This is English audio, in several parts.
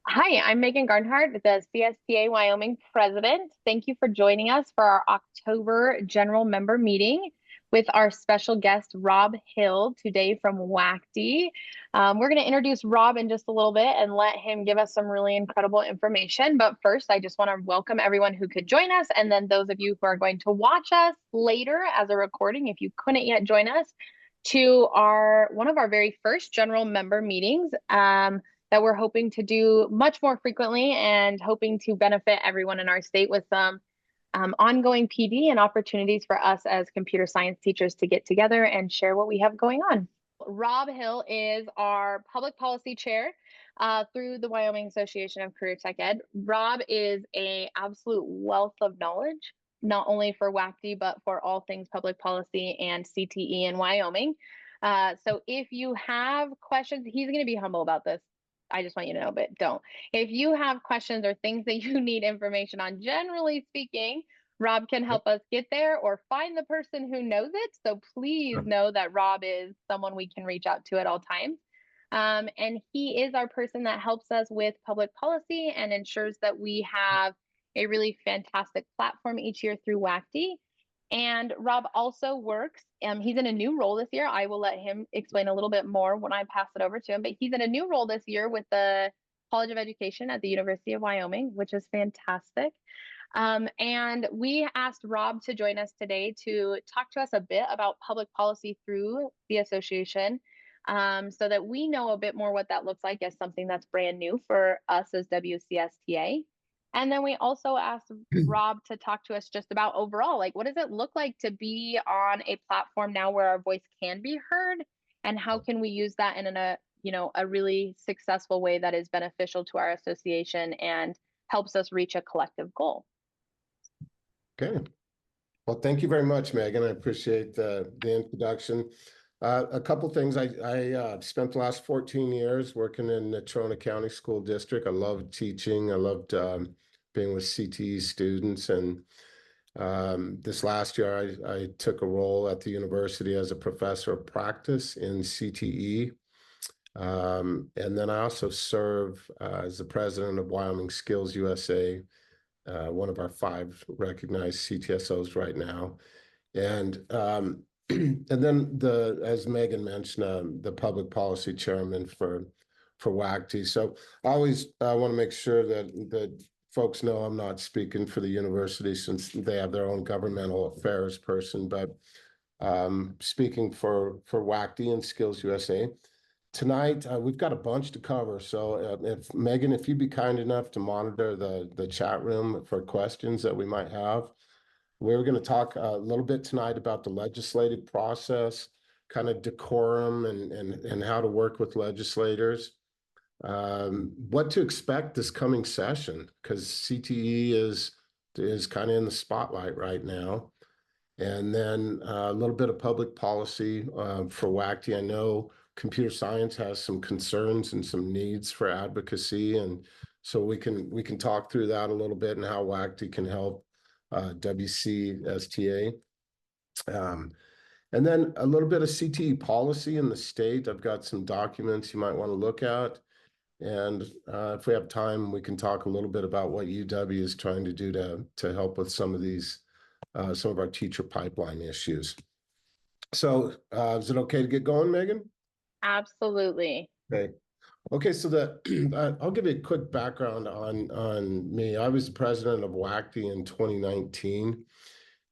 Hi, I'm Megan Garnhart, the CSTA Wyoming president. Thank you for joining us for our October general member meeting with our special guest, Rob Hill, today from WACTE. We're going to introduce Rob in just a little bit and let him give us some really incredible information. But first, I just want to welcome everyone who could join us, and then those of you who are going to watch us later as a recording, if you couldn't yet join us, to our one of our very first general member meetings. That we're hoping to do much more frequently and hoping to benefit everyone in our state with some ongoing PD and opportunities for us as computer science teachers to get together and share what we have going on. Rob Hill is our public policy chair through the Wyoming Association of Career Tech Ed. Rob is an absolute wealth of knowledge, not only for WACTE, but for all things public policy and CTE in Wyoming. So if you have questions, he's going to be humble about this. I just want you to know, but don't. If you have questions or things that you need information on, generally speaking, Rob can Yep. help us get there or find the person who knows it. So please know that Rob is someone we can reach out to at all times. And he is our person that helps us with public policy and ensures that we have a really fantastic platform each year through WACTE. And Rob also works, he's in a new role this year. I will let him explain a little bit more when I pass it over to him, but he's in a new role this year with the College of Education at the University of Wyoming, which is fantastic. And we asked Rob to join us today to talk to us a bit about public policy through the association, so that we know a bit more what that looks like as something that's brand new for us as WCSTA. And then we also asked Rob to talk to us just about overall, like, what does it look like to be on a platform now where our voice can be heard, and how can we use that in a really successful way that is beneficial to our association and helps us reach a collective goal. Okay. Well, thank you very much, Megan. I appreciate the introduction. A couple things. I spent the last 14 years working in the Trona County School District. I loved teaching. I loved being with CTE students. And this last year, I took a role at the university as a professor of practice in CTE. And then I also serve as the president of Wyoming Skills USA, one of our 5 recognized CTSOs right now. And and then as Megan mentioned, the public policy chairman for WACTE. So I always want to make sure that folks know I'm not speaking for the university since they have their own governmental affairs person, but speaking for WACTE and Skills USA. Tonight, we've got a bunch to cover. So if Megan, if you'd be kind enough to monitor the chat room for questions that we might have. We're going to talk a little bit tonight about the legislative process, kind of decorum and how to work with legislators. What to expect this coming session, because CTE is kind of in the spotlight right now. And then a little bit of public policy for WACTE. I know computer science has some concerns and some needs for advocacy, and so we can talk through that a little bit and how WACTE can help WCSTA. Um, and then a little bit of CTE policy in the state. I've got some documents you might want to look at. And if we have time, we can talk a little bit about what UW is trying to do to help with some of our teacher pipeline issues. So is it okay to get going, Megan? Absolutely. Okay. Okay, so I'll give you a quick background on me. I was the president of WACTE in 2019.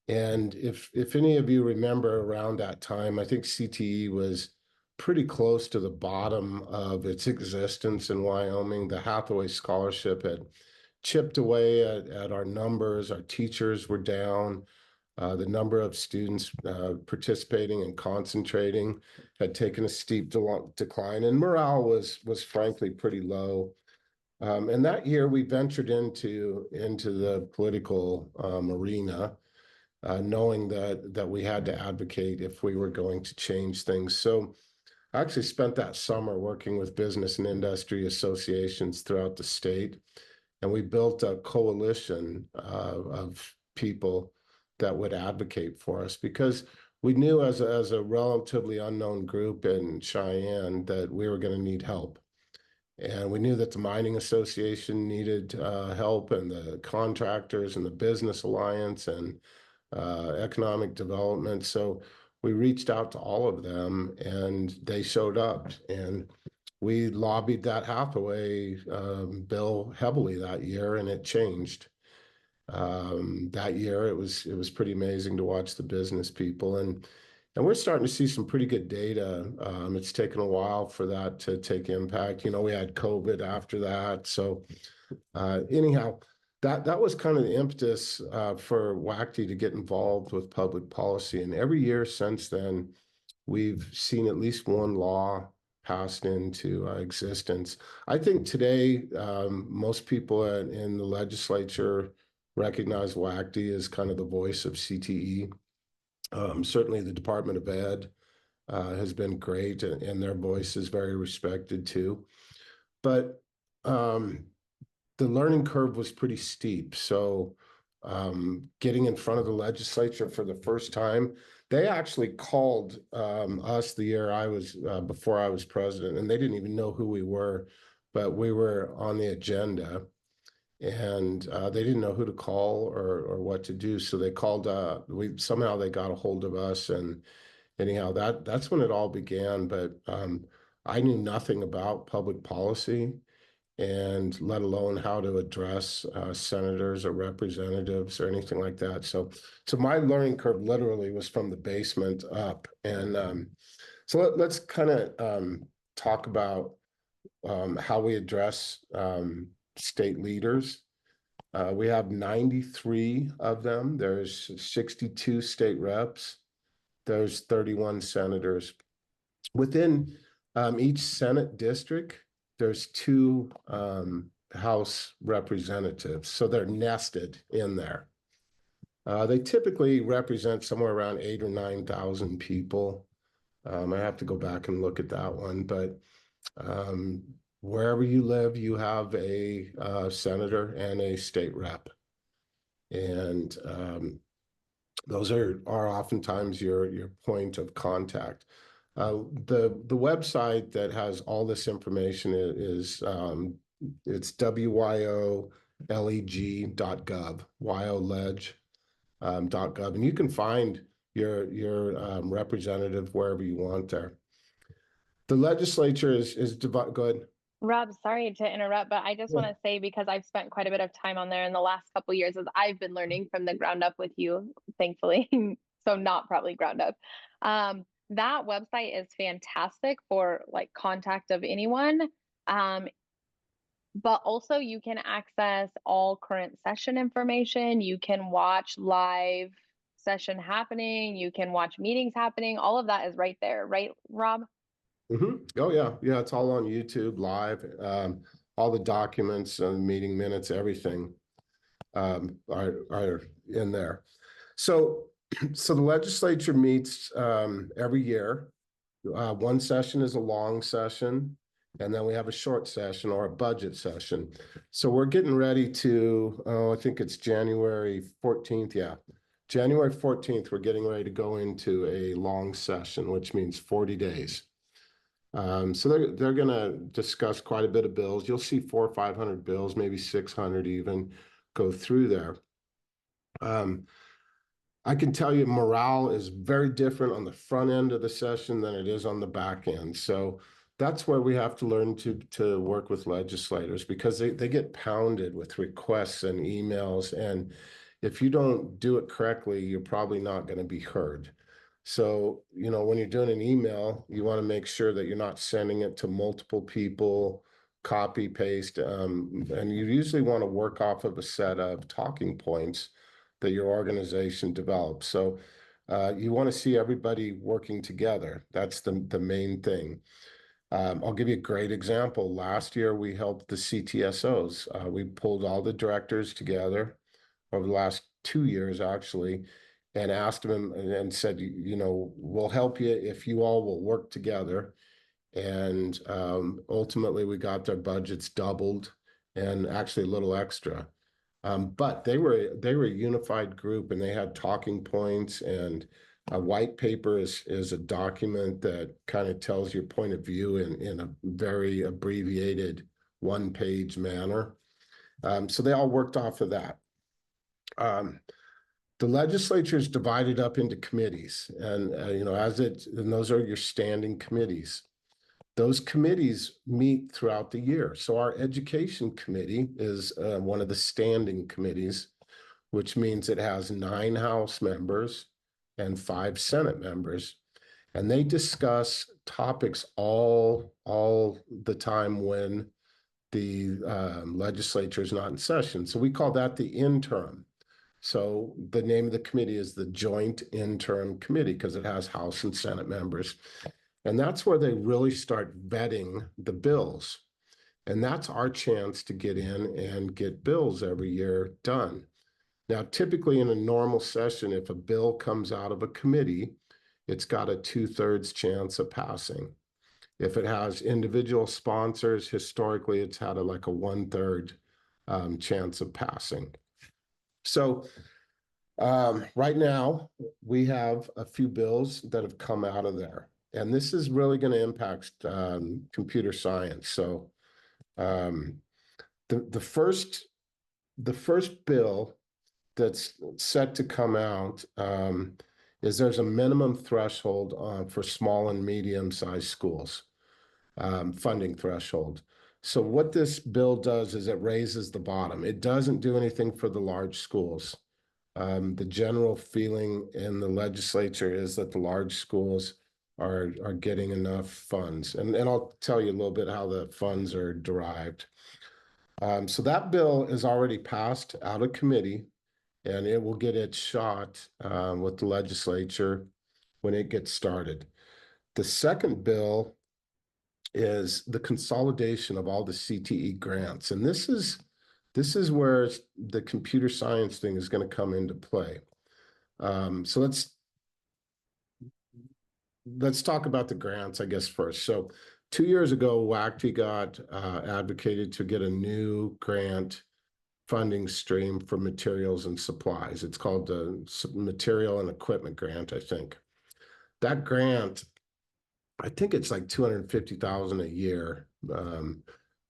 And if any of you remember around that time, I think CTE was pretty close to the bottom of its existence in Wyoming. The Hathaway Scholarship had chipped away at our numbers. Our teachers were down. The number of students participating and concentrating had taken a steep decline, and morale was frankly pretty low. And that year we ventured into the political arena, knowing that we had to advocate if we were going to change things. So I actually spent that summer working with business and industry associations throughout the state, and we built a coalition of people that would advocate for us because we knew as a relatively unknown group in Cheyenne that we were going to need help. And we knew that the mining association needed help, and the contractors and the business alliance and economic development. So we reached out to all of them, and they showed up. And we lobbied that Hathaway bill heavily that year, and it changed. That year, it was pretty amazing to watch the business people, and we're starting to see some pretty good data. It's taken a while for that to take impact. You know, we had COVID after that, so anyhow, that was kind of the impetus for WACTE to get involved with public policy. And every year since then, we've seen at least one law passed into existence. I think today, most people in the legislature recognize WACTE as kind of the voice of CTE. Certainly, the Department of Ed has been great, and their voice is very respected too. But the learning curve was pretty steep. So getting in front of the legislature for the first time, they actually called us the year I was, before I was president, and they didn't even know who we were, but we were on the agenda, and they didn't know who to call or what to do. So they called, somehow they got a hold of us, and anyhow, that's when it all began. But I knew nothing about public policy, and let alone how to address senators or representatives or anything like that. So my learning curve literally was from the basement up. And so let's kind of talk about how we address state leaders. We have 93 of them. There's 62 state reps. There's 31 senators. Within each Senate district, there's two House representatives, so they're nested in there. They typically represent somewhere around 8,000 or 9,000 people. I have to go back and look at that one, but wherever you live, you have a senator and a state rep, and those are oftentimes your point of contact. The website that has all this information is it's WYOLEG.gov, WYOLEG.gov, and you can find your representative wherever you want there. The legislature is divided. Go ahead. Rob, sorry to interrupt, but I just want to say, because I've spent quite a bit of time on there in the last couple of years, as I've been learning from the ground up with you, thankfully, so not probably ground up. That website is fantastic for like contact of anyone. But also you can access all current session information. You can watch live session happening. You can watch meetings happening. All of that is right there, right, Rob? Oh yeah, it's all on YouTube live. All the documents and meeting minutes, everything are in there. So the legislature meets every year. One session is a long session, and then we have a short session or a budget session. So we're getting ready to, I think it's January 14th. Yeah, January 14th, we're getting ready to go into a long session, which means 40 days. So they're going to discuss quite a bit of bills. You'll see 400 or 500 bills, maybe 600 even, go through there. I can tell you morale is very different on the front end of the session than it is on the back end. So that's where we have to learn to work with legislators, because they get pounded with requests and emails. And if you don't do it correctly, you're probably not going to be heard. So, you know, when you're doing an email, you want to make sure that you're not sending it to multiple people, copy, paste, and you usually want to work off of a set of talking points that your organization develops. So you want to see everybody working together. That's the main thing. I'll give you a great example. Last year, we helped the CTSOs. We pulled all the directors together over the last 2 years, actually, and asked them and said, you know, we'll help you if you all will work together. And ultimately, we got their budgets doubled, and actually a little extra. But they were a unified group, and they had talking points, and A white paper is a document that kind of tells your point of view in a very abbreviated one-page manner. So they all worked off of that. The legislature is divided up into committees, and and those are your standing committees. Those committees meet throughout the year. So our education committee is one of the standing committees, which means it has 9 House members and 5 Senate members, and they discuss topics all the time when the legislature is not in session. So we call that the interim. So the name of the committee is the Joint Interim Committee because it has House and Senate members. And that's where they really start vetting the bills. And that's our chance to get in and get bills every year done. Now, typically in a normal session, if a bill comes out of a committee, it's got a 2/3 chance of passing. If it has individual sponsors, historically, it's had like a 1/3 chance of passing. So right now, we have a few bills that have come out of there, and this is really going to impact computer science. So the first bill that's set to come out is there's a minimum threshold for small and medium-sized schools, funding threshold. So what this bill does is it raises the bottom. It doesn't do anything for the large schools. The general feeling in the legislature is that the large schools are getting enough funds. And I'll tell you a little bit how the funds are derived. So that bill is already passed out of committee, and it will get its shot with the legislature when it gets started. The second bill is the consolidation of all the CTE grants. And this is where the computer science thing is going to come into play. So let's talk about the grants, I guess, first. So 2 years ago, WACTE got advocated to get a new grant funding stream for materials and supplies. It's called the Material and Equipment Grant, I think. That grant, I think it's like $250,000 a year,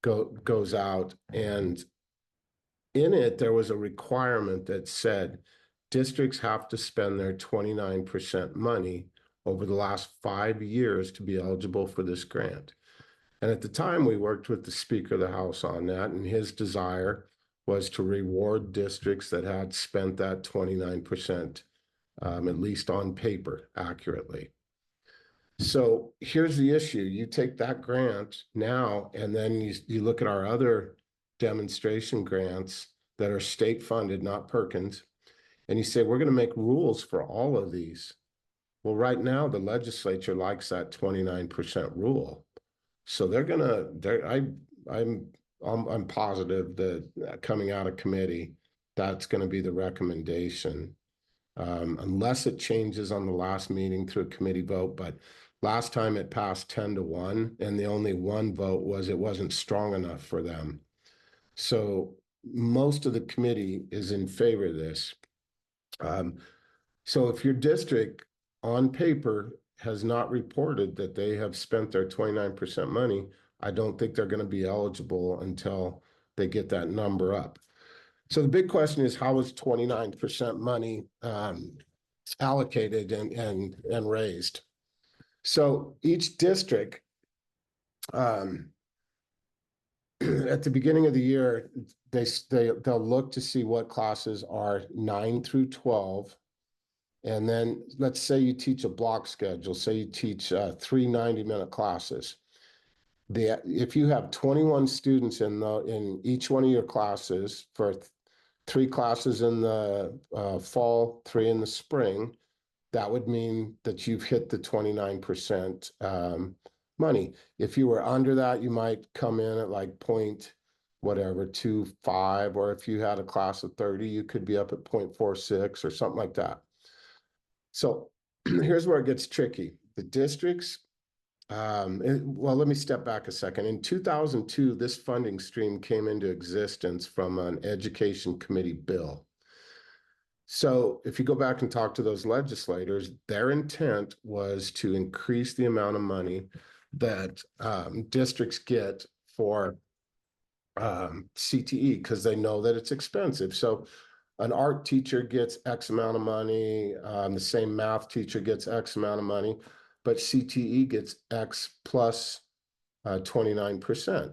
goes out, and in it there was a requirement that said districts have to spend their 29% money over the last 5 years to be eligible for this grant. And at the time, we worked with the Speaker of the House on that, and his desire was to reward districts that had spent that 29%, at least on paper, accurately. So here's the issue. You take that grant now, and then you look at our other demonstration grants that are state funded, not Perkins, and you say, we're going to make rules for all of these. Well, right now, the legislature likes that 29% rule. So I'm positive that coming out of committee, that's going to be the recommendation, unless it changes on the last meeting through a committee vote. But last time it passed 10-1, and the only one vote was it wasn't strong enough for them. So most of the committee is in favor of this. So if your district on paper has not reported that they have spent their 29% money, I don't think they're going to be eligible until they get that number up. So the big question is, how is 29% money allocated and raised? So each district, at the beginning of the year, they'll look to see what classes are 9 through 12. And then let's say you teach a block schedule, say you teach 3 90-minute classes. If you have 21 students in each one of your classes for 3 classes in the fall, 3 in the spring, that would mean that you've hit the 29% money. If you were under that, you might come in at like 0.25, or if you had a class of 30, you could be up at 0.46 or something like that. So here's where it gets tricky. The districts, well, let me step back a second. In 2002, this funding stream came into existence from an education committee bill. So if you go back and talk to those legislators, their intent was to increase the amount of money that districts get for CTE because they know that it's expensive. So an art teacher gets X amount of money, the same math teacher gets X amount of money, but CTE gets X plus 29%.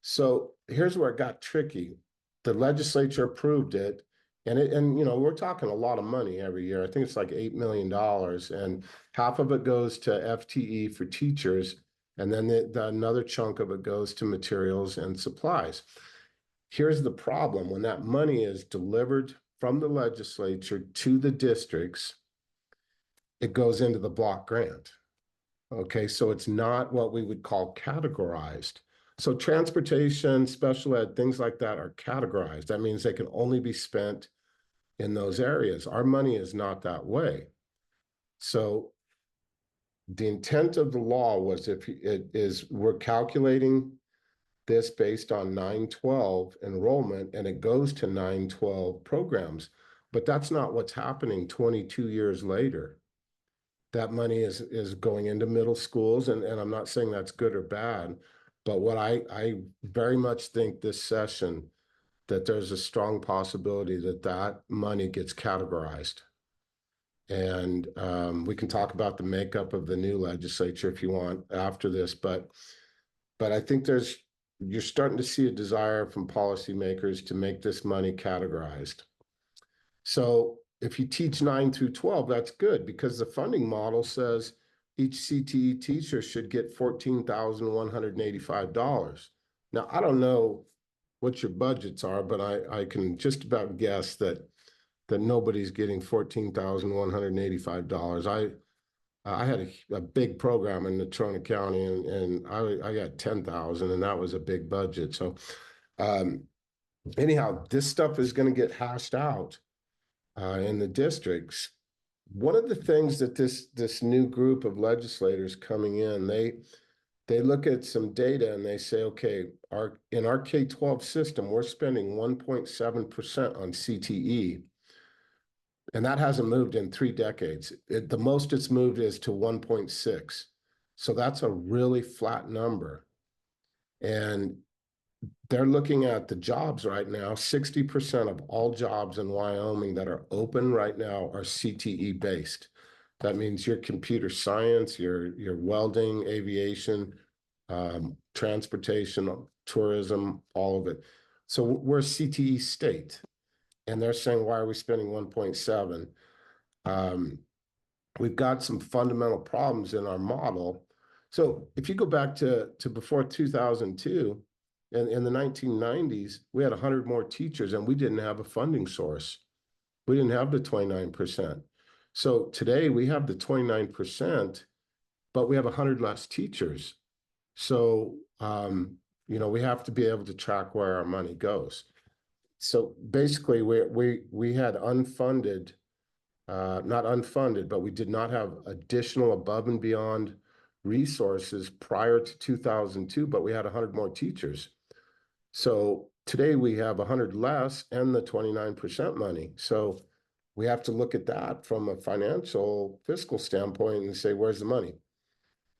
So here's where it got tricky. The legislature approved it, and we're talking a lot of money every year. I think it's like $8 million, and half of it goes to FTE for teachers, and then another chunk of it goes to materials and supplies. Here's the problem. When that money is delivered from the legislature to the districts, it goes into the block grant. Okay, so it's not what we would call categorized. So transportation, special ed, things like that are categorized. That means they can only be spent in those areas. Our money is not that way. So the intent of the law was if it is we're calculating this based on 912 enrollment and it goes to 912 programs, but that's not what's happening 22 years later. That money is going into middle schools, and I'm not saying that's good or bad, but what I very much think this session that there's a strong possibility that that money gets categorized. And we can talk about the makeup of the new legislature if you want after this, but I think you're starting to see a desire from policymakers to make this money categorized. So if you teach 9 through 12, that's good because the funding model says each CTE teacher should get $14,185. Now, I don't know what your budgets are, but I can just about guess that nobody's getting $14,185. I had a big program in Natrona County, and I got 10,000, and that was a big budget. So anyhow, this stuff is going to get hashed out in the districts. One of the things that this new group of legislators coming in, they look at some data and they say, okay, in our K-12 system, we're spending 1.7% on CTE. And that hasn't moved in 3 decades. The most it's moved is to 1.6. So that's a really flat number. And they're looking at the jobs right now. 60% of all jobs in Wyoming that are open right now are CTE based. That means your computer science, your welding, aviation, transportation, tourism, all of it. So we're a CTE state. And they're saying, why are we spending 1.7? We've got some fundamental problems in our model. So if you go back to before 2002, in the 1990s, we had 100 more teachers and we didn't have a funding source. We didn't have the 29%. So today we have the 29%, but we have 100 less teachers. So, we have to be able to track where our money goes. So basically we had unfunded, not unfunded, but we did not have additional above and beyond resources prior to 2002, but we had 100 more teachers. So today we have 100 less and the 29% money. So we have to look at that from a financial fiscal standpoint and say, where's the money?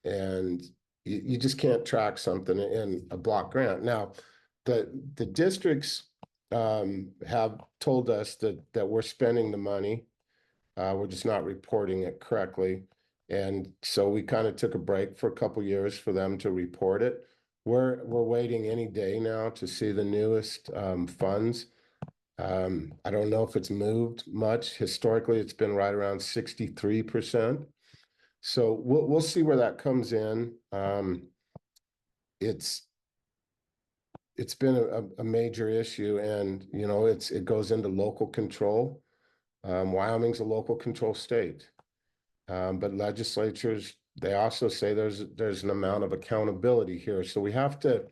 And you just can't track something in a block grant. Now, the districts have told us that we're spending the money. We're just not reporting it correctly. And so we kind of took a break for a couple years for them to report it. We're waiting any day now to see the newest funds. I don't know if it's moved much. Historically, it's been right around 63%. So we'll see where that comes in. It's been a major issue, and it goes into local control. Wyoming's a local control state, but legislatures, they also say there's an amount of accountability here. So we have to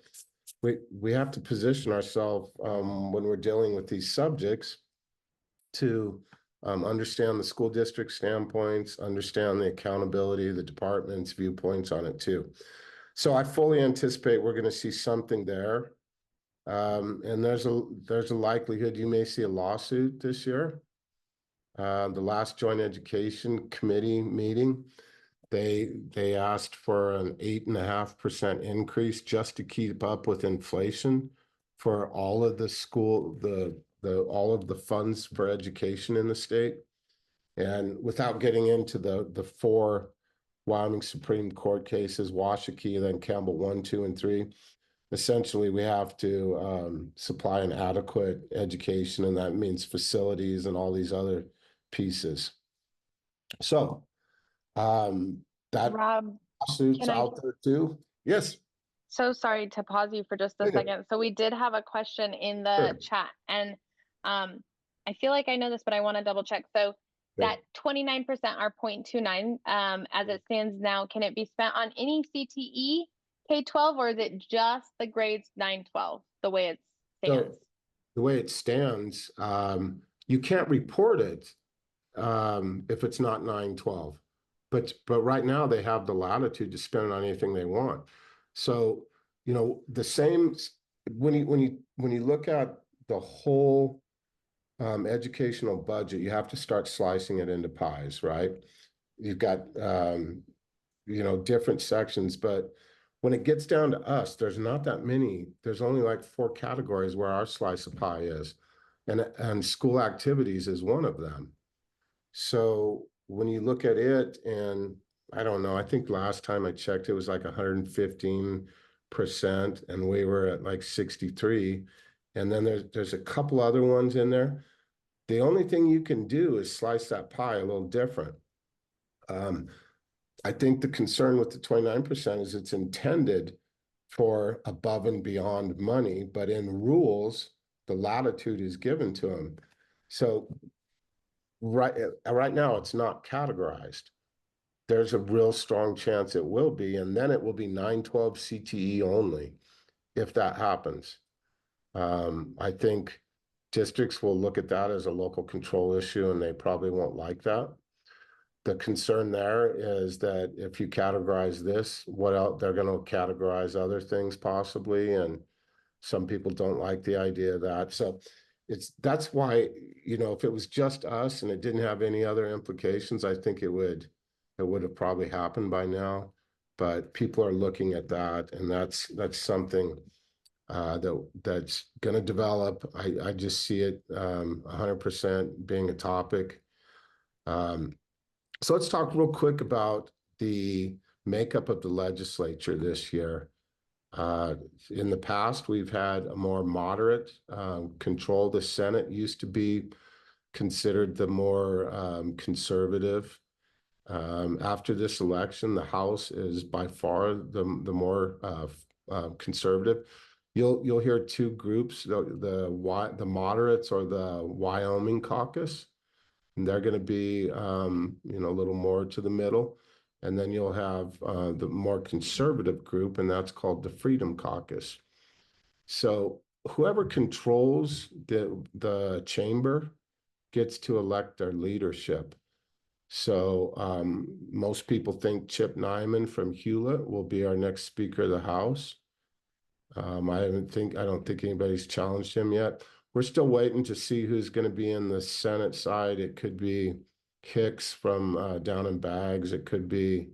position ourselves when we're dealing with these subjects to understand the school district standpoints, understand the accountability, the department's viewpoints on it too. So I fully anticipate we're going to see something there. And there's a likelihood you may see a lawsuit this year. The last Joint Education Committee meeting, they asked for an 8.5% increase just to keep up with inflation for all of the school, all of the funds for education in the state. And without getting into the four Wyoming Supreme Court cases, Washakie, then Campbell 1, 2, and 3, essentially we have to supply an adequate education, and that means facilities and all these other pieces. So that Rob, lawsuit's can I out there too. Yes. so sorry to pause you for just a second. So we did have a question in the Sure. chat, and I feel like I know this, but I want to double check. So Okay. that 29% are 0.29, as it stands now, can it be spent on any CTE K-12, or is it just the grades 9-12, the way it stands? So the way it stands, you can't report it if it's not 9/12. But right now they have the latitude to spend it on anything they want. So, the same when you look at the whole educational budget, you have to start slicing it into pies, right? You've got different sections, but when it gets down to us, there's not that many. There's only like four categories where our slice of pie is, and school activities is one of them. So when you look at it, and I don't know, I think last time I checked, it was like 115%, and we were at like 63. And then there's a couple other ones in there. The only thing you can do is slice that pie a little different. Um, I think the concern with the 29% is it's intended for above and beyond money, but in rules, the latitude is given to them. So right now, it's not categorized. There's a real strong chance it will be, and then it will be 9/12 CTE only if that happens. I think districts will look at that as a local control issue, and they probably won't like that. The concern there is that if you categorize this, what else they're going to categorize other things possibly, and some people don't like the idea of that. So that's why, if it was just us and it didn't have any other implications, I think it would have probably happened by now. But people are looking at that, and that's something that's going to develop. I just see it 100% being a topic. Um, so let's talk real quick about the makeup of the legislature this year. Uh, in the past, we've had a more moderate control. The Senate used to be considered the more conservative. After this election, the House is by far the more conservative. You'll hear two groups: the moderates, or the Wyoming caucus, and they're going to be a little more to the middle. And then you'll have the more conservative group, and that's called the Freedom Caucus. So whoever controls the chamber gets to elect their leadership. So most people think Chip Nyman from Hewlett will be our next Speaker of the House. I don't think anybody's challenged him yet. We're still waiting to see who's going to be in the Senate side. It could be Hicks from down in Baggs. It could be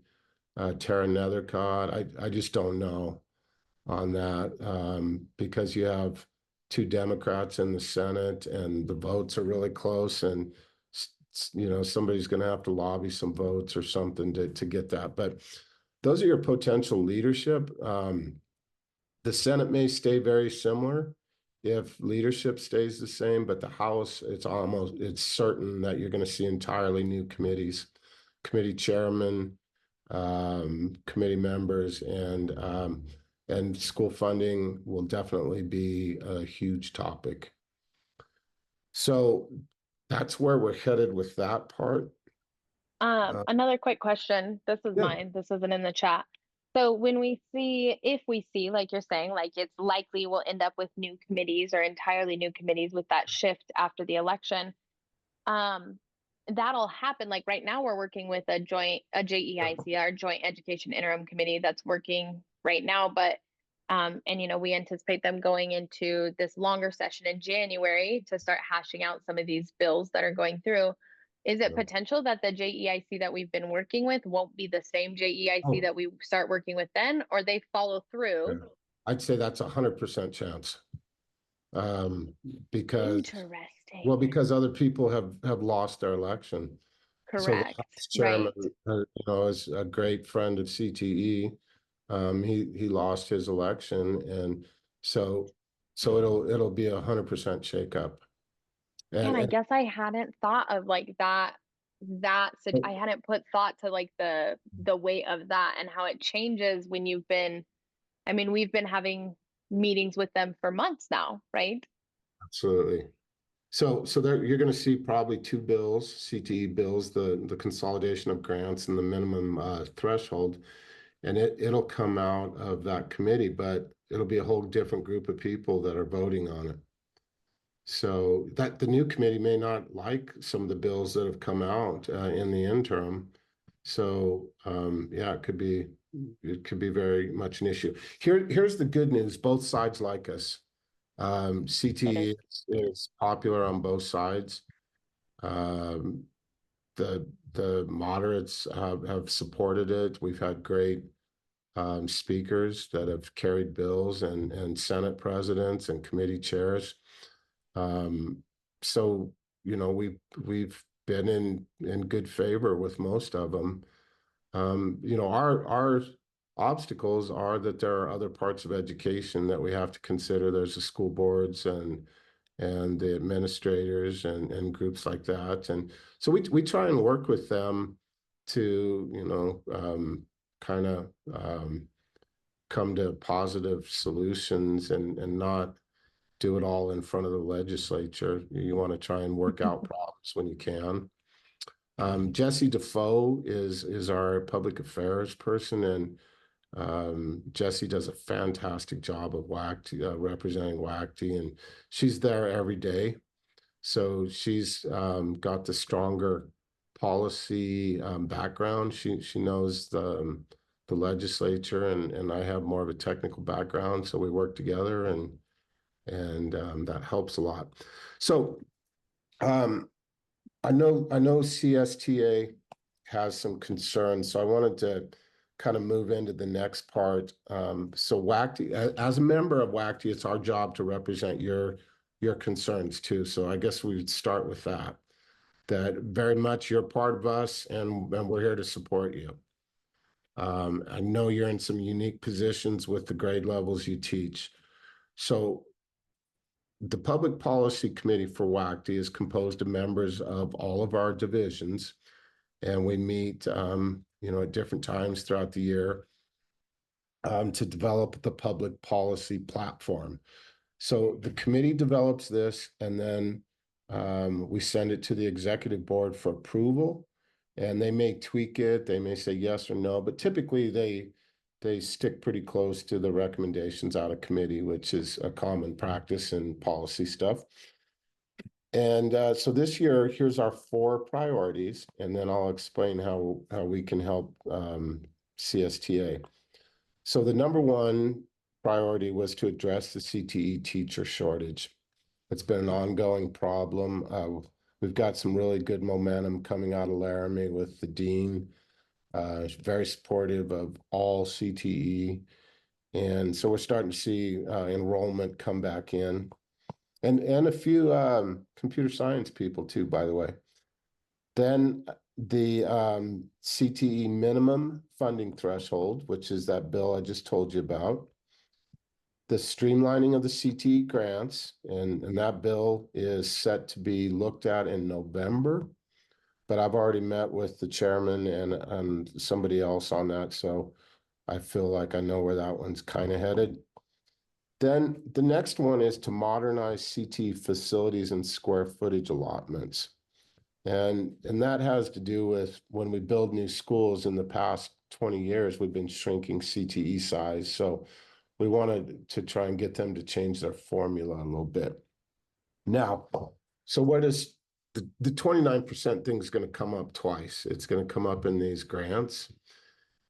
Tara Nethercott. I just don't know on that because you have two Democrats in the Senate, and the votes are really close, and somebody's going to have to lobby some votes or something to get that. But those are your potential leadership. The Senate may stay very similar if leadership stays the same, but the House, it's certain that you're going to see entirely new committees, committee chairmen, committee members, and school funding will definitely be a huge topic. So that's where we're headed with that part. Another quick question. This is Yeah. mine. This isn't in the chat. So if we see, like you're saying, like it's likely we'll end up with new committees or entirely new committees with that shift after the election. Um, that'll happen. Like right now, we're working with a JEIC, our Joint Education Interim Committee, that's working right now. But and we anticipate them going into this longer session in January to start hashing out some of these bills that are going through. Is it So, potential that the JEIC that we've been working with won't be the same JEIC oh, that we start working with then, or they follow yeah. through? I'd say that's 100% chance. Um, because Interesting. because other people have lost their election. So the Correct. House chairman, Right. is a great friend of CTE. He lost his election, and so it'll be 100% shakeup. Man, I And guess I hadn't thought of like I hadn't put thought to like the weight of that and how it changes when you've been, I mean, we've been having meetings with them for months now, right? absolutely. So there you're going to see probably two bills, CTE bills, the consolidation of grants and the minimum threshold, and it'll come out of that committee, but it'll be a whole different group of people that are voting on it. So that the new committee may not like some of the bills that have come out in the interim. So yeah, it could be very much an issue. Here's the good news: both sides like us. It is. CTE is popular on both sides. Um, the moderates have supported it. We've had great speakers that have carried bills and Senate presidents and committee chairs. Um, so we've been in good favor with most of them. Our obstacles are that there are other parts of education that we have to consider. There's the school boards and the administrators and groups like that. And so we try and work with them to, kind of come to positive solutions and not do it all in front of the legislature. You want to try and work out problems when you can. Jesse Defoe is our public affairs person, and Jesse does a fantastic job of WACTE, representing WACTE, and she's there every day. So she's got the stronger policy background. She knows the legislature, and I have more of a technical background. So we work together, and that helps a lot. So um, I know CSTA has some concerns, so I wanted to kind of move into the next part. So WACTE, as a member of WACTE, it's our job to represent your concerns too. So I guess we would start with that. That very much you're part of us, and we're here to support you. I know you're in some unique positions with the grade levels you teach. So the Public Policy Committee for WACTE is composed of members of all of our divisions, and we meet, at different times throughout the year to develop the public policy platform. So the committee develops this, and then we send it to the executive board for approval, and they may tweak it, they may say yes or no, but typically they stick pretty close to the recommendations out of committee, which is a common practice in policy stuff. And so this year, here's our 4 priorities, and then I'll explain how we can help CSTA. So the number 1 priority was to address the CTE teacher shortage. It's been an ongoing problem. We've got some really good momentum coming out of Laramie with the dean, very supportive of all CTE. And so we're starting to see enrollment come back in. And a few computer science people too, by the way. Then the CTE minimum funding threshold, which is that bill I just told you about. The streamlining of the CTE grants, and that bill is set to be looked at in November. But I've already met with the chairman and somebody else on that, so I feel like I know where that one's kind of headed. Then the next one is to modernize CT facilities and square footage allotments. And that has to do with when we build new schools in the past 20 years, we've been shrinking CTE size. So we wanted to try and get them to change their formula a little bit. Now, so what is the 29% thing is going to come up twice. It's going to come up in these grants.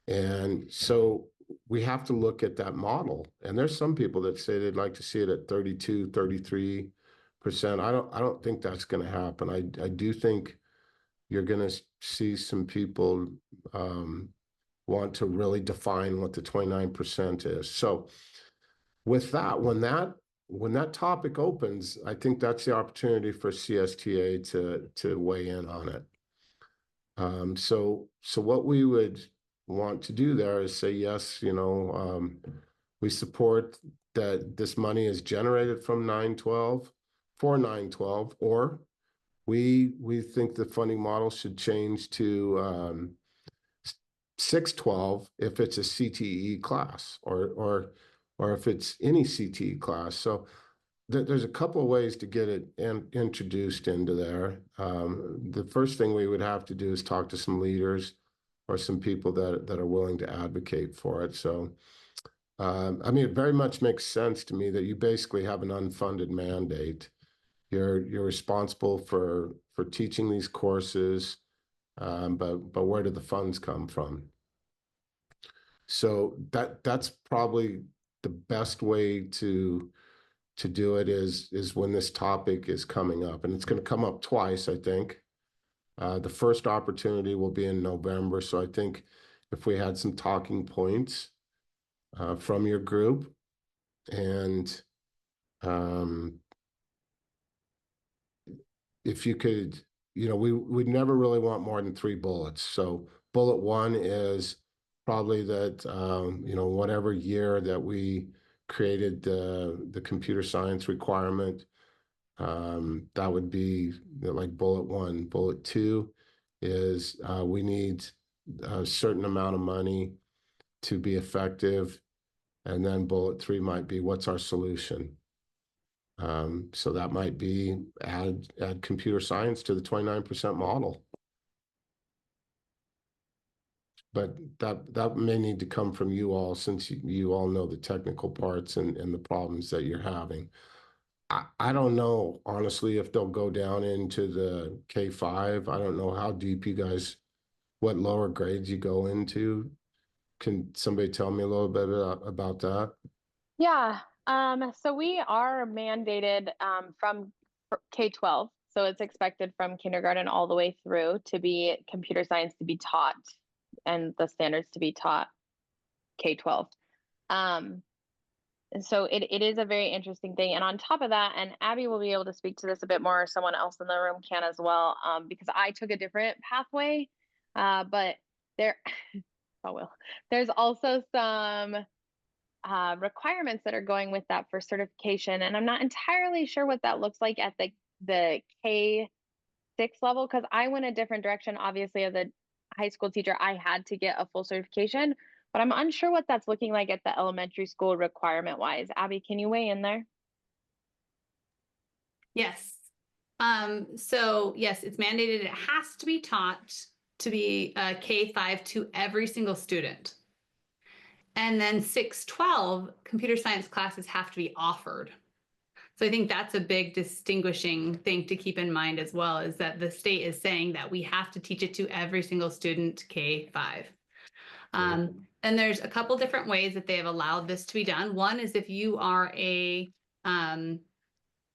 And so we have to look at that model. And there's some people that say they'd like to see it at 32, 33%. I don't think that's going to happen. I do think you're going to see some people want to really define what the 29% is. So with that, when that topic opens, I think that's the opportunity for CSTA to weigh in on it. So what we would want to do there is say, yes, we support that this money is generated from 912 for 912, or we think the funding model should change to 612 if it's a CTE class, or if it's any CTE class. So there's a couple of ways to get it introduced into there. The first thing we would have to do is talk to some leaders or some people that are willing to advocate for it. So, I mean, it very much makes sense to me that you basically have an unfunded mandate. You're responsible for teaching these courses, but where do the funds come from? So that's probably the best way to do it is when this topic is coming up, and it's going to come up twice, I think. The first opportunity will be in November, so I think if we had some talking points from your group, and if you could, we'd never really want more than 3 bullets. So bullet 1 is probably that, whatever year that we created the computer science requirement, that would be like bullet 1. Bullet 2 is we need a certain amount of money to be effective. And then bullet 3 might be, what's our solution? So that might be add computer science to the 29% model. But that may need to come from you all, since you all know the technical parts and the problems that you're having. I don't know, honestly, if they'll go down into the K5. I don't know how deep you guys, what lower grades you go into. Can somebody tell me a little bit about that? Yeah. So we are mandated from K-12. So it's expected from kindergarten all the way through to be computer science to be taught, and the standards to be taught K-12. Um, and so it is a very interesting thing. And on top of that, and Abby will be able to speak to this a bit more, or someone else in the room can as well, because I took a different pathway. But there, oh well, there's also some requirements that are going with that for certification. And I'm not entirely sure what that looks like at the K6 level, because I went a different direction. Obviously, as a high school teacher, I had to get a full certification, but I'm unsure what that's looking like at the elementary school requirement wise. Abby, can you weigh in there? Yes. So yes, it's mandated. It has to be taught to be K-5 to every single student. And then 612 computer science classes have to be offered. So I think that's a big distinguishing thing to keep in mind as well, is that the state is saying that we have to teach it to every single student K-5. And there's a couple different ways that they have allowed this to be done. One is if you are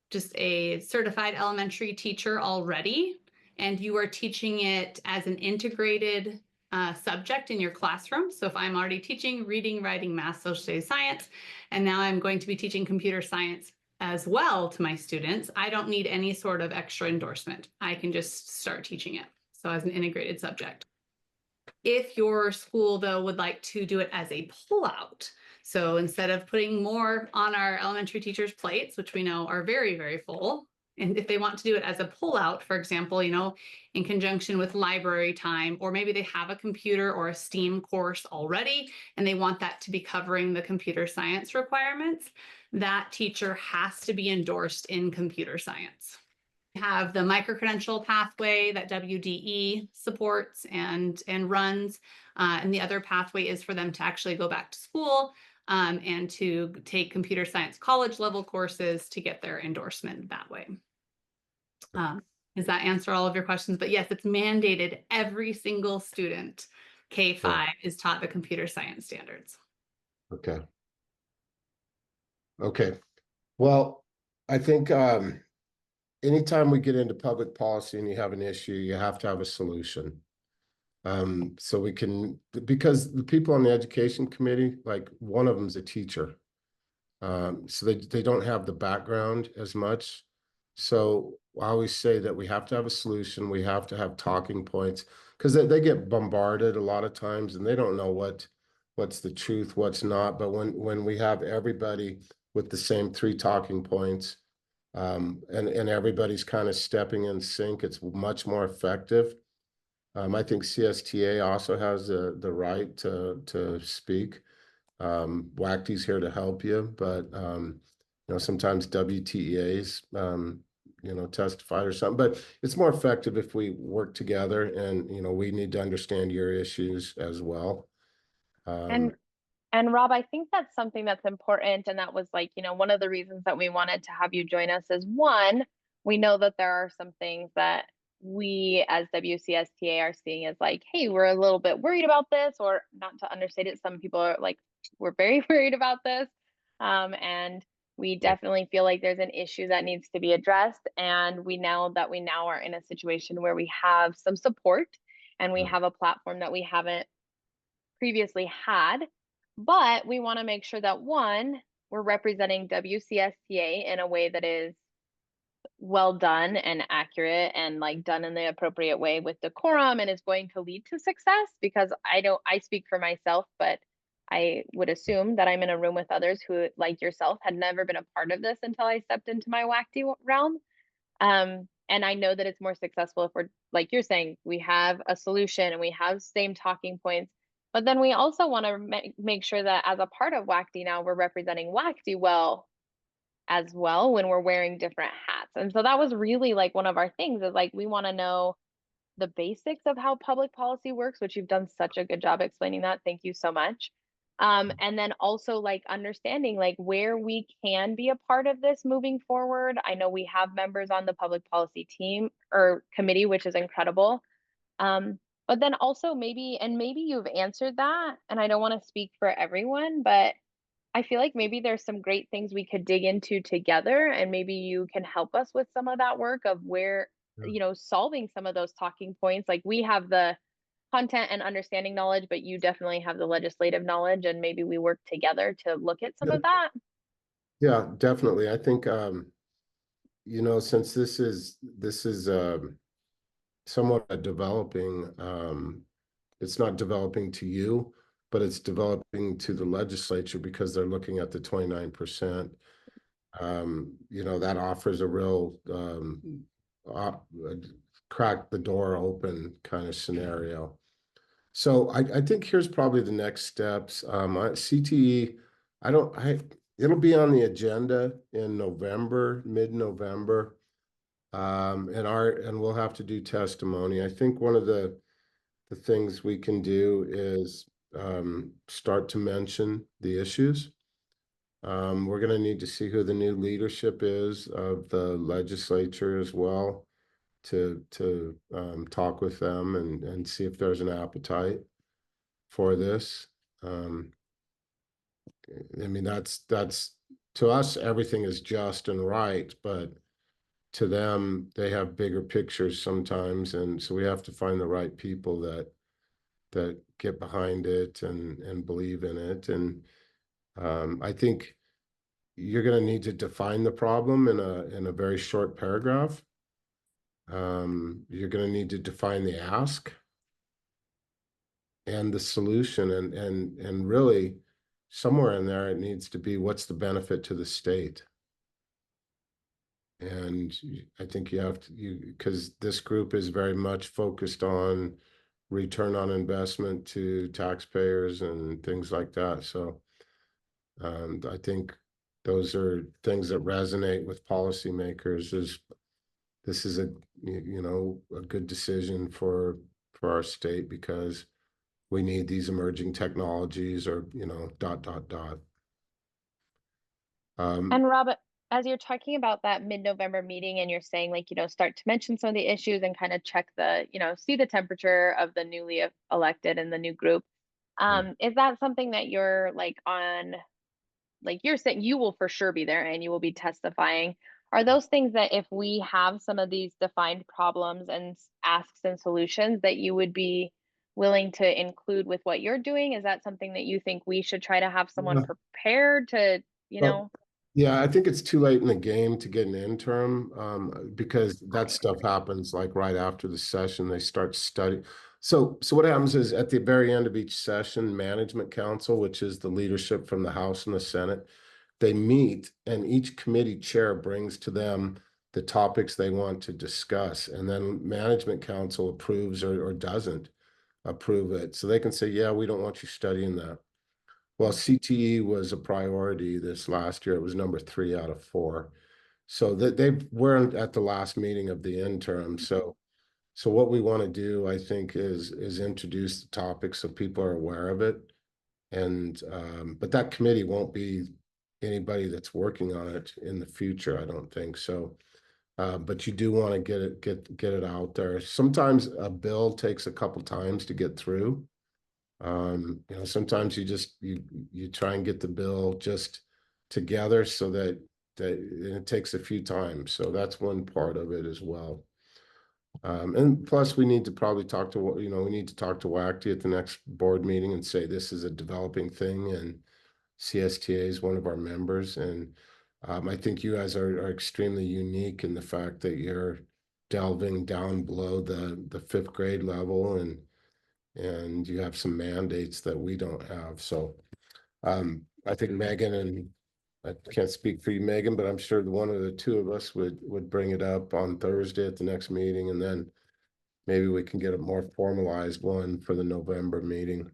just a certified elementary teacher already, and you are teaching it as an integrated subject in your classroom. So if I'm already teaching reading, writing, math, social studies, science, and now I'm going to be teaching computer science as well to my students, I don't need any sort of extra endorsement. I can just start teaching it. So as an integrated subject. If your school, though, would like to do it as a pullout, so instead of putting more on our elementary teachers' plates, which we know are very, very full, and if they want to do it as a pullout, for example, in conjunction with library time, or maybe they have a computer or a STEAM course already, and they want that to be covering the computer science requirements, that teacher has to be endorsed in computer science. We have the micro-credential pathway that WDE supports and runs, and the other pathway is for them to actually go back to school and to take computer science college level courses to get their endorsement that way. Does that answer all of your questions? But yes, it's mandated. Every single student K-5 is taught the computer science standards. Okay. Okay. Well, I think anytime we get into public policy and you have an issue, you have to have a solution. So we can, because the people on the education committee, like one of them's a teacher. So they don't have the background as much. So I always say that we have to have a solution. We have to have talking points because they get bombarded a lot of times and they don't know what's the truth, what's not. But when we have everybody with the same 3 talking points, and everybody's kind of stepping in sync, it's much more effective. I think CSTA also has the right to speak. WACTE's here to help you, but you know, sometimes WTEAs you know, testify or something. But it's more effective if we work together, and you know, we need to understand your issues as well. And And Rob, I think that's something that's important. And that was like, one of the reasons that we wanted to have you join us is one, we know that there are some things that we as WCSTA are seeing as like, hey, we're a little bit worried about this, or not to understate it. Some people are like, we're very worried about this. And we definitely feel like there's an issue that needs to be addressed. And we now are in a situation where we have some support and we have a platform that we haven't previously had, but we want to make sure that one, we're representing WCSTA in a way that is well done and accurate and like done in the appropriate way with decorum and is going to lead to success. Because I speak for myself, but I would assume that I'm in a room with others who, like yourself, had never been a part of this until I stepped into my WACTE realm. And I know that it's more successful if we're, like you're saying, we have a solution and we have same talking points. But then we also want to make sure that as a part of WACTE now, we're representing WACTE well as well when we're wearing different hats. And so that was really like one of our things is like we want to know the basics of how public policy works, which you've done such a good job explaining that. Thank you so much. And then also like understanding like where we can be a part of this moving forward. I know we have members on the public policy team or committee, which is incredible. But then also maybe you've answered that, and I don't want to speak for everyone, but I feel like maybe there's some great things we could dig into together, and maybe you can help us with some of that work of where, solving some of those talking points. Like we have the content and understanding knowledge, but you definitely have the legislative knowledge, and maybe we work together to look at some Yeah, of that. yeah, definitely. I think you know, since this is somewhat a developing it's not developing to you, but it's developing to the legislature because they're looking at the 29%. You know, that offers a real crack the door open kind of scenario. So I think here's probably the next steps. CTE, it'll be on the agenda in November, mid-November. And we'll have to do testimony. I think one of the things we can do is start to mention the issues. We're going to need to see who the new leadership is of the legislature as well to talk with them and see if there's an appetite for this. I mean, that's to us, everything is just and right, but to them, they have bigger pictures sometimes, and so we have to find the right people that get behind it and believe in it. And I think you're going to need to define the problem in a very short paragraph. You're going to need to define the ask and the solution, and really somewhere in there it needs to be what's the benefit to the state. And I think you have to, because this group is very much focused on return on investment to taxpayers and things like that. So I think those are things that resonate with policymakers. This is a a good decision for our state because we need these emerging technologies, or dot dot dot. And Rob, as you're talking about that mid-November meeting and you're saying like, start to mention some of the issues and kind of check the, see the temperature of the newly elected and the new group. Is that something that you're like on, like you're saying you will for sure be there and you will be testifying? Are those things that if we have some of these defined problems and asks and solutions that you would be willing to include with what you're doing? Is that something that you think we should try to have someone Yeah. prepared to, you Well, know? yeah, I think it's too late in the game to get an interim, because that stuff happens like right after the session, they start studying. So what happens is at the very end of each session, Management Council, which is the leadership from the House and the Senate, they meet and each committee chair brings to them the topics they want to discuss. And then Management Council approves or doesn't approve it. So they can say, yeah, we don't want you studying that. Well, CTE was a priority this last year. It was number 3 out of 4. So that they weren't at the last meeting of the interim. So what we want to do, I think, is introduce the topic so people are aware of it. And but that committee won't be anybody that's working on it in the future, I don't think so. But you do want to get it out there. Sometimes a bill takes a couple times to get through. You know, sometimes you try and get the bill just together so that it takes a few times. So that's one part of it as well. And plus we need to probably talk to, you know, we need to talk to WACTE at the next board meeting and say this is a developing thing and CSTA is one of our members. And I think you guys are extremely unique in the fact that you're delving down below the 5th grade level and you have some mandates that we don't have. So I think Megan, and I can't speak for you, Megan, but I'm sure one of the two of us would bring it up on Thursday at the next meeting, and then maybe we can get a more formalized one for the November meeting.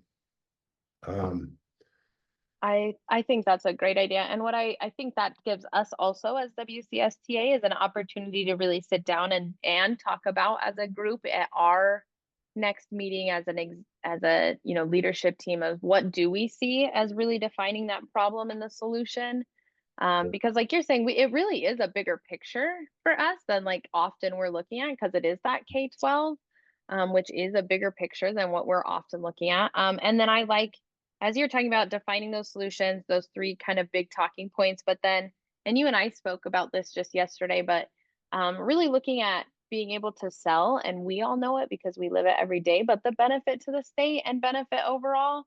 I think that's a great idea. And what I think that gives us also as WCSTA is an opportunity to really sit down and talk about as a group at our next meeting as as a, you know, leadership team of what do we see as really defining that problem and the solution. Because like you're saying, it really is a bigger picture for us than like often we're looking at because it is that K-12, which is a bigger picture than what we're often looking at. And then I like, as you're talking about defining those solutions, those 3 kind of big talking points, but then, and you and I spoke about this just yesterday, but really looking at being able to sell, and we all know it because we live it every day, but the benefit to the state and benefit overall.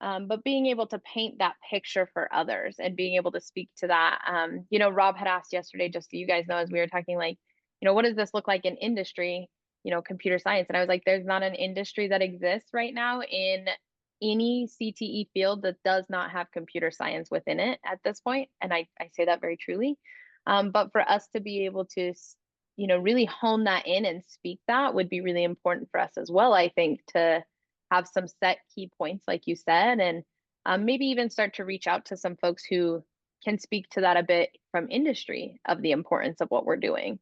But being able to paint that picture for others and being able to speak to that. You know, Rob had asked yesterday, just so you guys know, as we were talking, like, you know, what does this look like in industry, you know, computer science? And I was like, there's not an industry that exists right now in any CTE field that does not have computer science within it at this point. And I say that very truly. But for us to be able to, you know, really hone that in and speak that would be really important for us as well, I think, to have some set key points, like you said, and maybe even start to reach out to some folks who can speak to that a bit from industry of the importance of what we're doing.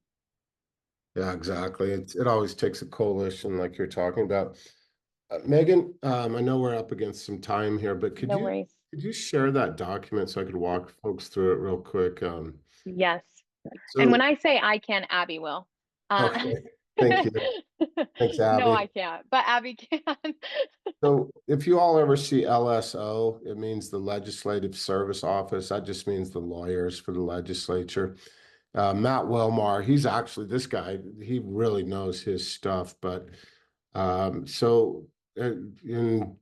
Yeah, exactly. It always takes a coalition like you're talking about. Megan, I know we're up against some time here, but No worries. could you share that document so I could walk folks through it real quick? Yes. And when So I say I can, Abby will. okay, thank you. Thanks, No, Abby. I can't, but Abby can. So if you all ever see LSO, it means the Legislative Service Office. That just means the lawyers for the legislature. Matt Wilmar, he's actually this guy, he really knows his stuff, but so in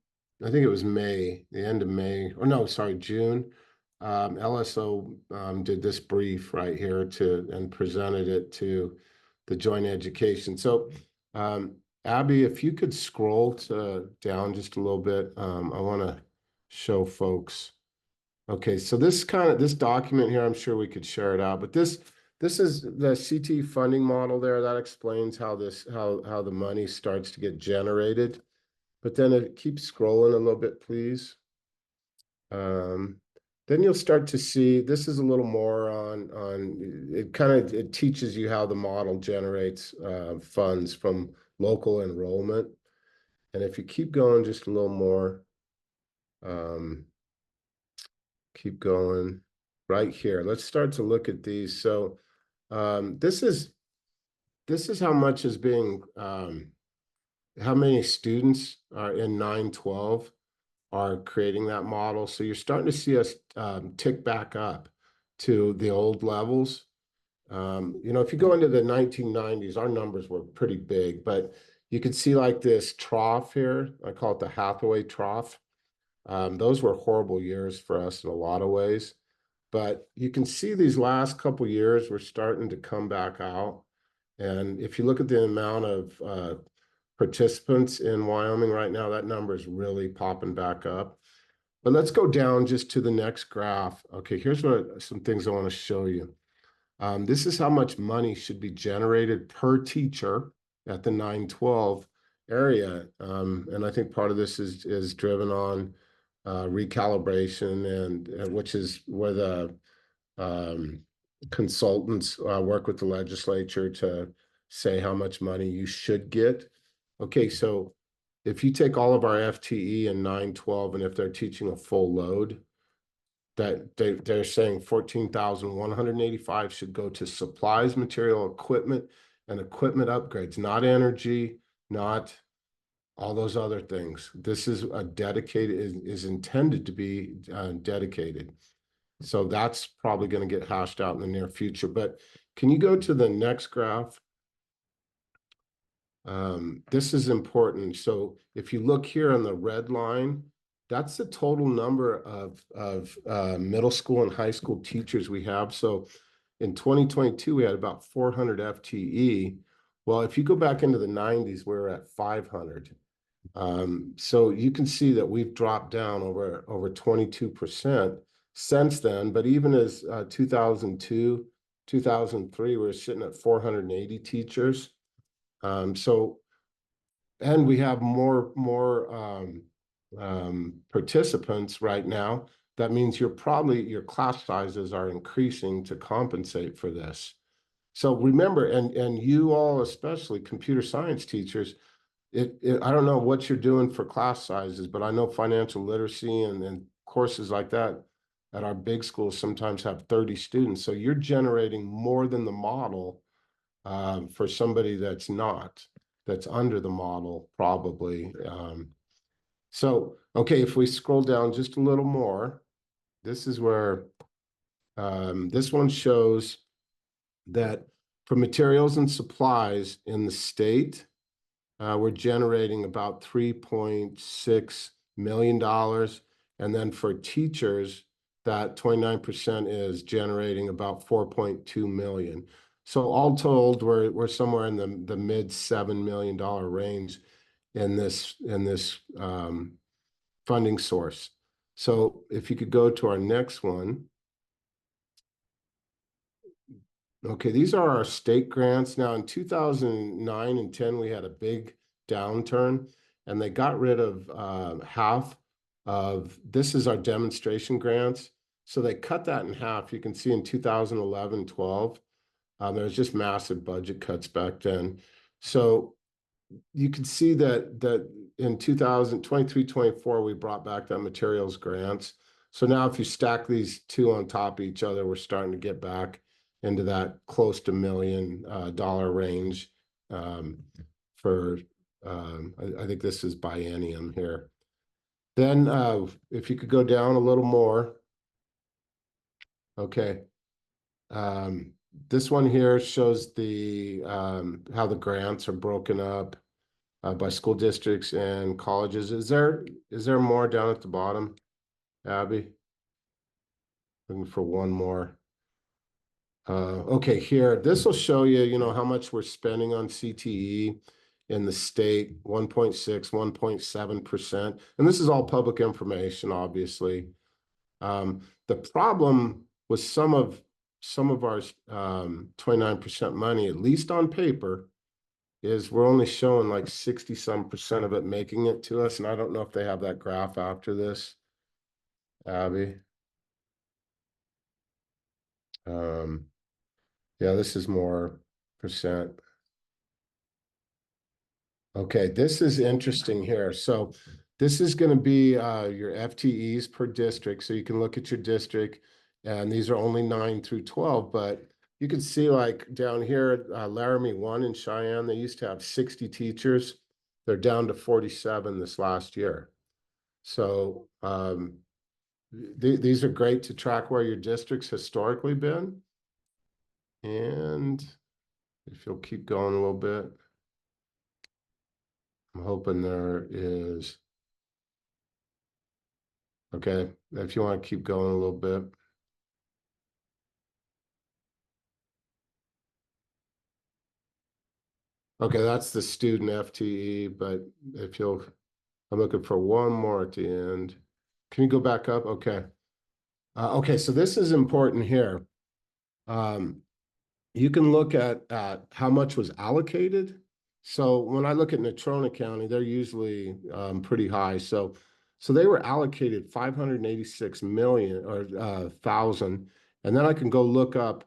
I think it was May, the end of May, or no, sorry, June. LSO did this brief right here and presented it to the joint education. So Abby, if you could scroll down just a little bit, I want to show folks. Okay, so this document here, I'm sure we could share it out, but this is the CT funding model there. That explains how how the money starts to get generated. But then it keeps scrolling a little bit, please. Then you'll start to see this is a little more on it teaches you how the model generates funds from local enrollment. And if you keep going just a little more, keep going right here. Let's start to look at these. So this is how much is being how many students are in 912 are creating that model. So you're starting to see us tick back up to the old levels. You know, if you go into the 1990s, our numbers were pretty big, but you can see like this trough here. I call it the Hathaway trough. Those were horrible years for us in a lot of ways. But you can see these last couple years, we're starting to come back out. And if you look at the amount of participants in Wyoming right now, that number is really popping back up. But let's go down just to the next graph. Okay, here's some things I want to show you. This is how much money should be generated per teacher at the 912 area. And I think part of this is driven on recalibration, and which is where the consultants work with the legislature to say how much money you should get. Okay, so if you take all of our FTE in 912, and if they're teaching a full load, that they're saying 14,185 should go to supplies, material, equipment, and equipment upgrades, not energy, not all those other things. This is a dedicated, is intended to be dedicated. So that's probably going to get hashed out in the near future. But can you go to the next graph? This is important. So if you look here on the red line, that's the total number of middle school and high school teachers we have. So in 2022, we had about 400 FTE. Well, if you go back into the 90s, we were at 500. So you can see that we've dropped down over 22% since then. But even as 2002, 2003, we were sitting at 480 teachers. And we have more participants right now. That means your class sizes are increasing to compensate for this. So remember, and you all, especially computer science teachers, I don't know what you're doing for class sizes, but I know financial literacy and courses like that at our big schools sometimes have 30 students. So you're generating more than the model for somebody that's under the model, probably. So, okay, if we scroll down just a little more, this is where this one shows that for materials and supplies in the state, we're generating about $3.6 million. And then for teachers, that 29% is generating about 4.2 million. So all told, we're somewhere in the mid $7 million range in this funding source. So if you could go to our next one. Okay, these are our state grants. Now in 2009 and 10, we had a big downturn, and they got rid of half of, this is our demonstration grants. So they cut that in half. You can see in 2011, 12, there was just massive budget cuts back then. So you can see that in 2023, 24, we brought back that materials grants. So now if you stack these two on top of each other, we're starting to get back into that close to $1 million range for, I think this is biennium here. Then if you could go down a little more. Okay. This one here shows the how the grants are broken up by school districts and colleges. Is there more down at the bottom, Abby? Looking for one more. Okay, here, this will show you, how much we're spending on CTE in the state, 1.6, 1.7%. And this is all public information, obviously. The problem with some of our 29% money, at least on paper, is we're only showing like 60-some% of it making it to us. And I don't know if they have that graph after this, Abby. Yeah, this is more percent. Okay, this is interesting here. So this is going to be your FTEs per district. So you can look at your district, and these are only 9 through 12, but you can see like down here, Laramie 1 in Cheyenne, they used to have 60 teachers. They're down to 47 this last year. So these are great to track where your district's historically been. And if you'll keep going a little bit, I'm hoping there is, okay, if you want to keep going a little bit. Okay, that's the student FTE, but if you'll, I'm looking for one more at the end. Can you go back up? Okay. Okay, so this is important here. You can look at how much was allocated. So when I look at Natrona County, they're usually pretty high. So they were allocated 586 million or thousand, and then I can go look up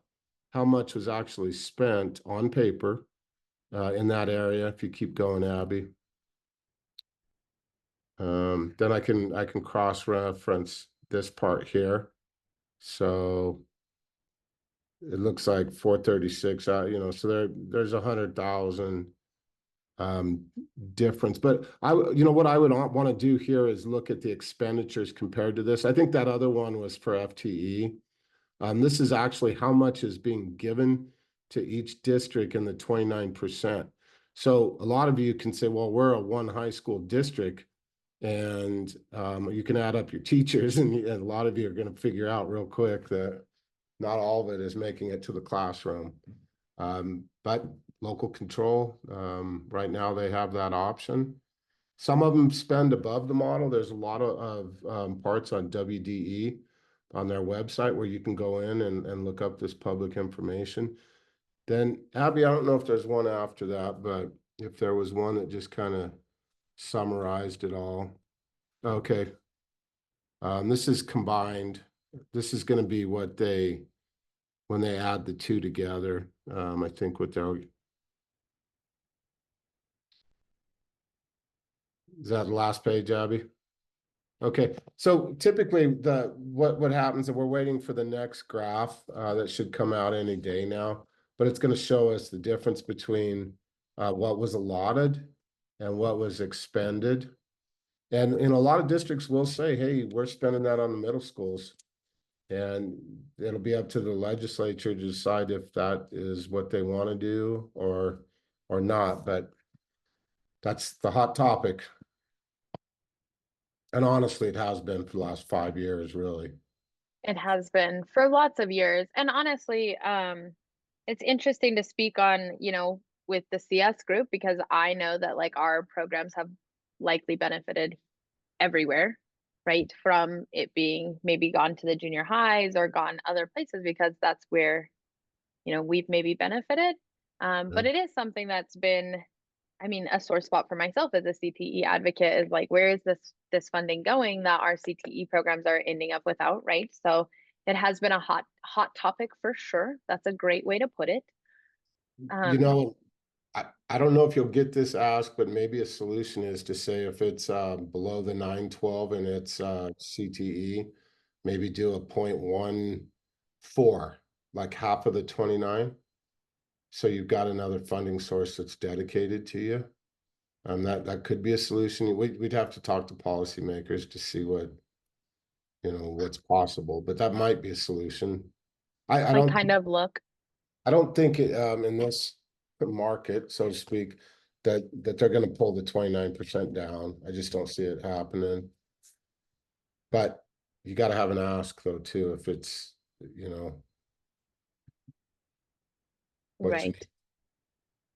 how much was actually spent on paper in that area. If you keep going, Abby, then I can cross-reference this part here. So it looks like 436 so there's 100,000 difference. But what I would want to do here is look at the expenditures compared to this. I think that other one was for FTE. This is actually how much is being given to each district in the 29%. So a lot of you can say, well, we're a one high school district, and you can add up your teachers, and a lot of you are going to figure out real quick that not all of it is making it to the classroom. But local control, right now they have that option. Some of them spend above the model. There's a lot of parts on WDE on their website where you can go in and look up this public information. Then, Abby, I don't know if there's one after that, but if there was one that just kind of summarized it all. Okay. This is combined. This is going to be what when they add the two together, I think what they'll, is that the last page, Abby? Okay, so typically what happens, and we're waiting for the next graph that should come out any day now, but it's going to show us the difference between what was allotted and what was expended. And in a lot of districts will say, hey, we're spending that on the middle schools. And it'll be up to the legislature to decide if that is what they want to do or not. But that's the hot topic. And honestly, it has been for the last 5 years, really. It has been for lots of years. And honestly, it's interesting to speak on, with the CS group, because I know that like our programs have likely benefited everywhere, right? From it being maybe gone to the junior highs or gone other places, because that's where, we've maybe benefited. But it is something that's been, a sore spot for myself as a CTE advocate is like, where is this funding going that our CTE programs are ending up without, right? So it has been a hot topic for sure. That's a great way to put it. I don't know if you'll get this asked, but maybe a solution is to say if it's below the 912 and it's CTE, maybe do a 0.14, like half of the 29. So you've got another funding source that's dedicated to you. That could be a solution. We'd have to talk to policymakers to see what's possible, but that might be a solution. I don't kind of look. I don't think in this market, so to speak, that they're going to pull the 29% down. I just don't see it happening. But you got to have an ask though too, if it's what you need.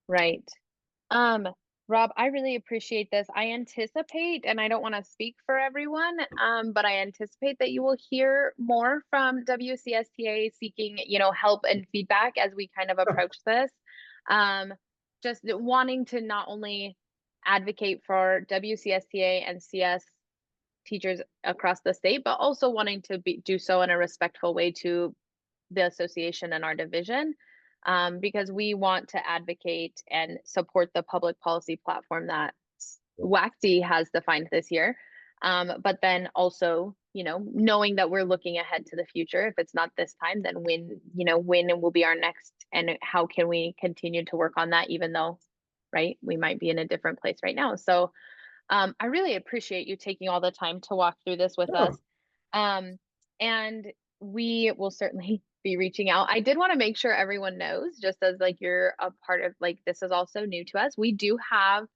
Right. Rob, I really appreciate this. I anticipate, and I don't want to speak for everyone, but I anticipate that you will hear more from WCSTA seeking, help and feedback as we kind of approach this. Just wanting to not only advocate for WCSTA and CS teachers across the state, but also wanting to do so in a respectful way to the association and our division. Because we want to advocate and support the public policy platform that WACTE has defined this year. But then also, knowing that we're looking ahead to the future. If it's not this time, then when will be our next, and how can we continue to work on that, even though, right, we might be in a different place right now. So I really appreciate you taking all the time to walk through this with us. And we will certainly be reaching out. I did want to make sure everyone knows, just as like you're a part of, like, this is also new to us. We do have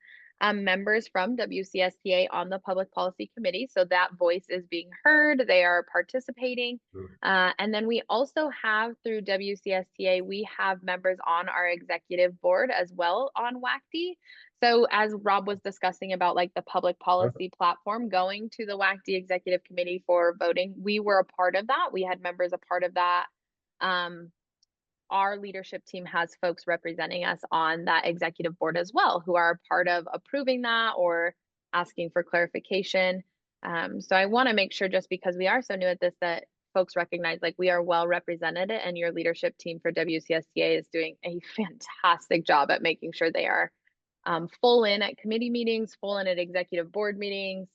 members from WCSTA on the Public Policy Committee, so that voice is being heard. They are participating. And then we also have, through WCSTA, we have members on our executive board as well on WACTE. So as Rob was discussing about like the public policy platform going to the WACTE Executive Committee for voting, we were a part of that. We had members a part of that. Our leadership team has folks representing us on that executive board as well, who are a part of approving that or asking for clarification. So I want to make sure, just because we are so new at this, that folks recognize like we are well represented, and your leadership team for WCSTA is doing a fantastic job at making sure they are full in at committee meetings, full in at executive board meetings.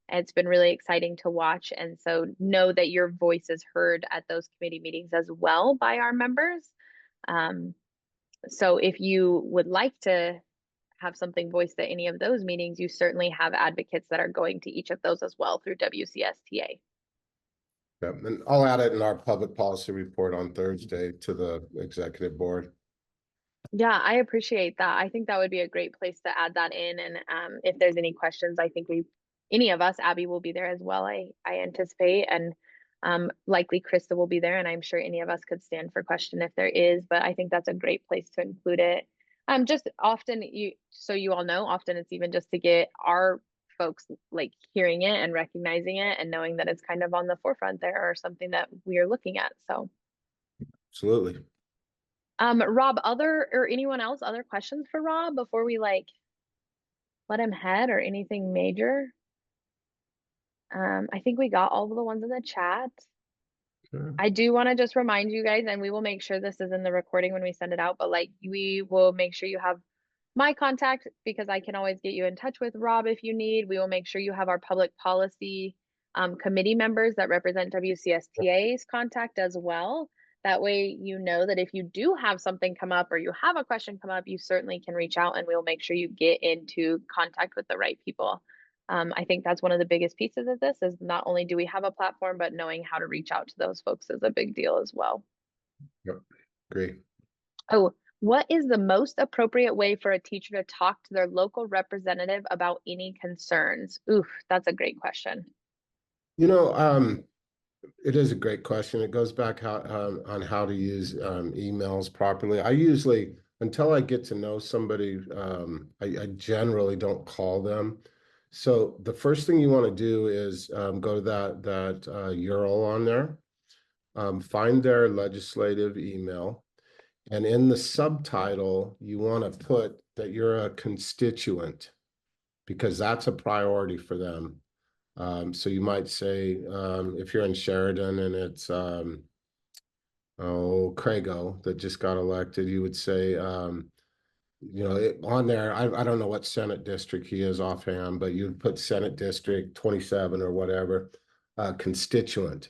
It's been really exciting to watch. And so know that your voice is heard at those committee meetings as well by our members. So if you would like to have something voiced at any of those meetings, you certainly have advocates that are going to each of those as well through WCSTA. Yep, and I'll add it in our public policy report on Thursday to the executive board. Yeah, I appreciate that. I think that would be a great place to add that in. And if there's any questions, I think any of us, Abby will be there as well, I anticipate. And likely Krista will be there, and I'm sure any of us could stand for question if there is, but I think that's a great place to include it. Just often, so you all know, often it's even just to get our folks like hearing it and recognizing it and knowing that it's kind of on the forefront there, or something that we are looking at. So Absolutely. Rob, or anyone else, other questions for Rob before we like let him head, or anything major? I think we got all of the ones in the chat. Sure. I do want to just remind you guys, and we will make sure this is in the recording when we send it out, but like we will make sure you have my contact, because I can always get you in touch with Rob if you need. We will make sure you have our public policy committee members that represent WCSTA's contact as well. That way, you know that if you do have something come up or you have a question come up, you certainly can reach out, and we'll make sure you get into contact with the right people. I think that's one of the biggest pieces of this, is not only do we have a platform, but knowing how to reach out to those folks is a big deal as well. Yep, great. Oh, what is the most appropriate way for a teacher to talk to their local representative about any concerns? Oof, that's a great question. You know, it is a great question. It goes back on how to use emails properly. I usually, until I get to know somebody, I generally don't call them. So the first thing you want to do is go to that URL on there, find their legislative email, and in the subtitle, you want to put that you're a constituent, because that's a priority for them. So you might say, if you're in Sheridan and it's Crago that just got elected, you would say, you know, on there, I don't know what Senate district he is offhand, but you'd put Senate District 27 or whatever, constituent.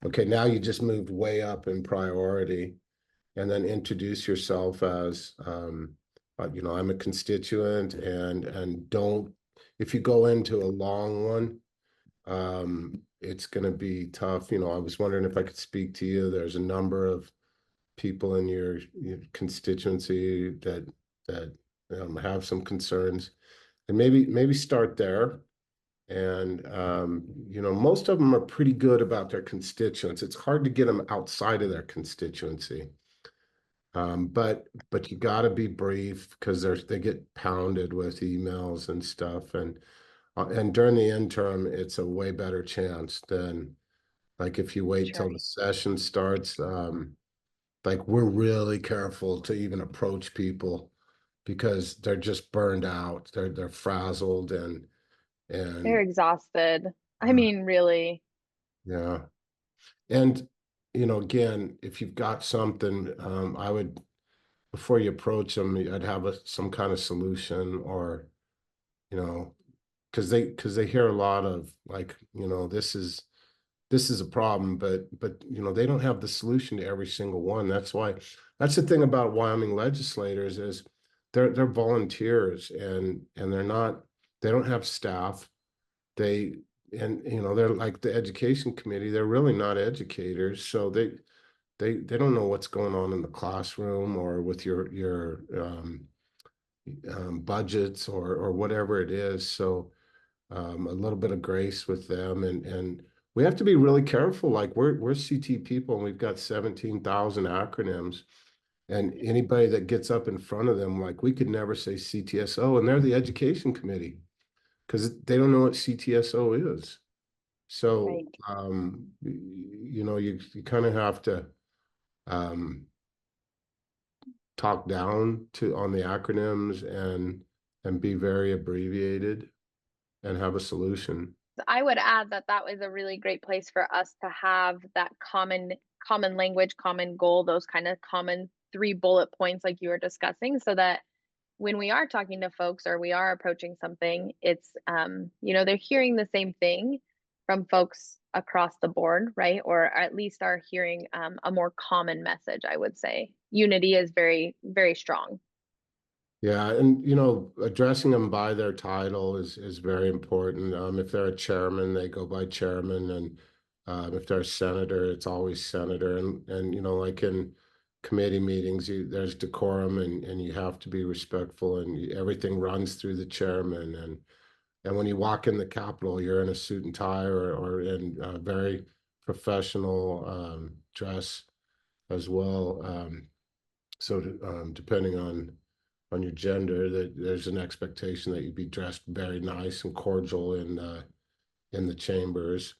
Okay, now you just moved way up in priority, and then introduce yourself as, you know, I'm a constituent, and don't, if you go into a long one, it's going to be tough. You know, I was wondering if I could speak to you. There's a number of people in your constituency that have some concerns, and maybe start there. And you know, most of them are pretty good about their constituents. It's hard to get them outside of their constituency. But you got to be brief, because they get pounded with emails and stuff, and during the interim, it's a way better chance than like if you wait till the session starts. Like, we're really careful to even approach people, because they're just burned out. They're frazzled and They're exhausted. I mean, really. yeah. And you know, again, if you've got something, I would, before you approach them, I'd have some kind of solution, or you know, because they hear a lot of like, you know, this is a problem, but you know, they don't have the solution to every single one. That's the thing about Wyoming legislators is they're volunteers, and they don't have staff. And you know, they're like the education committee, they're really not educators, so they don't know what's going on in the classroom or with your budgets or whatever it is. So a little bit of grace with them, and we have to be really careful. Like we're CT people, and we've got 17,000 acronyms, and anybody that gets up in front of them, like we could never say CTSO, and they're the education committee because they don't know what CTSO is. So, Right. you know, you kind of have to talk down to on the acronyms and be very abbreviated and have a solution. I would add that that was a really great place for us to have that common language, common goal, those kind of common 3 bullet points like you were discussing, so that when we are talking to folks or we are approaching something, it's you know, they're hearing the same thing from folks across the board, right? Or at least are hearing a more common message, I would say. Unity is very, very strong. Yeah, and you know, addressing them by their title is very important. If they're a chairman, they go by chairman, and if they're a senator, it's always senator. And you know, like in committee meetings, there's decorum, and you have to be respectful, and everything runs through the chairman. And when you walk in the Capitol, you're in a suit and tie or in very professional dress as well. So depending on your gender, that there's an expectation that you be dressed very nice and cordial in the chambers.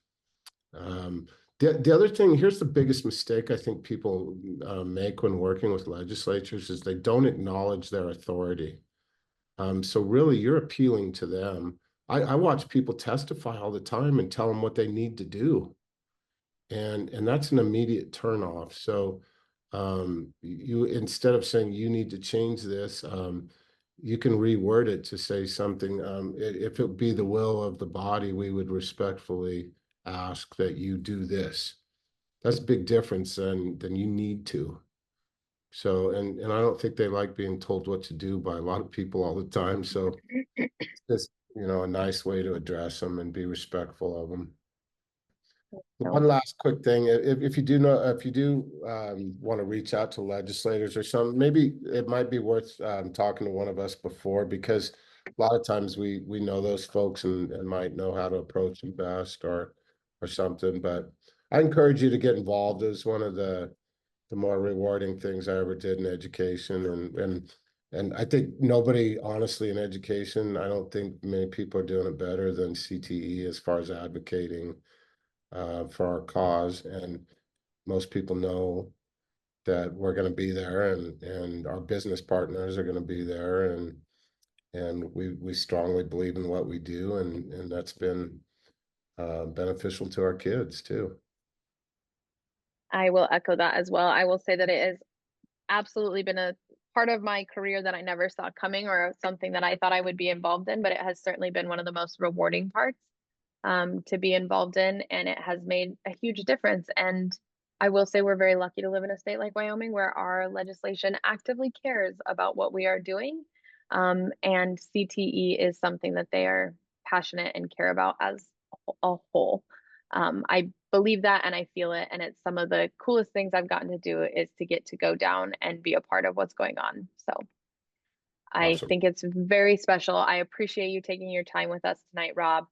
Um, the other thing, here's the biggest mistake I think people make when working with legislatures is they don't acknowledge their authority. So really, you're appealing to them. I watch people testify all the time and tell them what they need to do, and that's an immediate turnoff. So you instead of saying you need to change this, you can reword it to say something. If it be the will of the body, we would respectfully ask that you do this. That's a big difference than you need to. So, and I don't think they like being told what to do by a lot of people all the time. So it's just, you know, a nice way to address them and be respectful of them. So One last quick thing, if you do know, if you do want to reach out to legislators or something, maybe it might be worth talking to one of us before, because a lot of times we know those folks and might know how to approach them best or something. But I encourage you to get involved. It was one of the more rewarding things I ever did in education, and I think nobody, honestly, in education, I don't think many people are doing it better than CTE as far as advocating for our cause. And most people know that we're going to be there, and our business partners are going to be there, and we strongly believe in what we do, and that's been beneficial to our kids too. I will echo that as well. I will say that it has absolutely been a part of my career that I never saw coming, or something that I thought I would be involved in, but it has certainly been one of the most rewarding parts to be involved in, and it has made a huge difference. And I will say we're very lucky to live in a state like Wyoming where our legislation actively cares about what we are doing. And CTE is something that they are passionate and care about as a whole. I believe that and I feel it. And it's some of the coolest things I've gotten to do is to get to go down and be a part of what's going on. So I Awesome. think it's very special. I appreciate you taking your time with us tonight, Rob.